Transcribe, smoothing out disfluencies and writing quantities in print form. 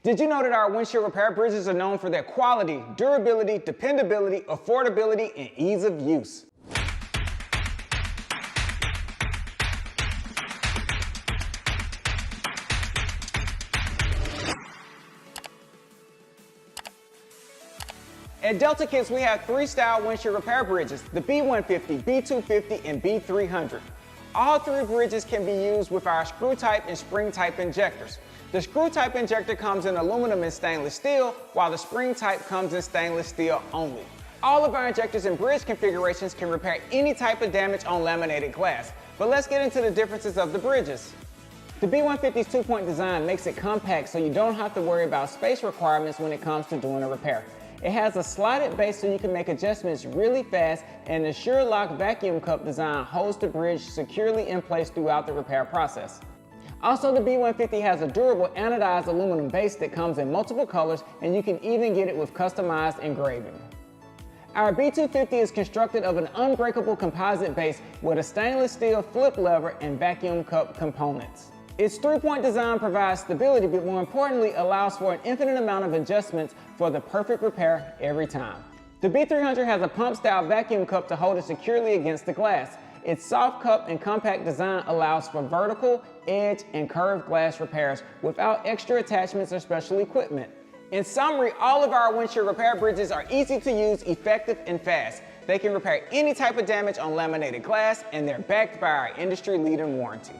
Did you know that our windshield repair bridges are known for their quality, durability, dependability, affordability, and ease of use? At Delta Kits, we have 3 style windshield repair bridges, the B150, B250, and B300. All 3 bridges can be used with our screw type and spring type injectors. The screw type injector comes in aluminum and stainless steel, while the spring type comes in stainless steel only. All of our injectors and bridge configurations can repair any type of damage on laminated glass. But let's get into the differences of the bridges. The B150's 2-point design makes it compact so you don't have to worry about space requirements when it comes to doing a repair. It has a slotted base so you can make adjustments really fast, and the Sure-Lock vacuum cup design holds the bridge securely in place throughout the repair process. Also, the B150 has a durable anodized aluminum base that comes in multiple colors, and you can even get it with customized engraving. Our B250 is constructed of an unbreakable composite base with a stainless steel flip lever and vacuum cup components. Its 3-point design provides stability, but more importantly, allows for an infinite amount of adjustments for the perfect repair every time. The B300 has a pump-style vacuum cup to hold it securely against the glass. Its soft cup and compact design allows for vertical, edge, and curved glass repairs without extra attachments or special equipment. In summary, all of our windshield repair bridges are easy to use, effective, and fast. They can repair any type of damage on laminated glass, and they're backed by our industry-leading warranty.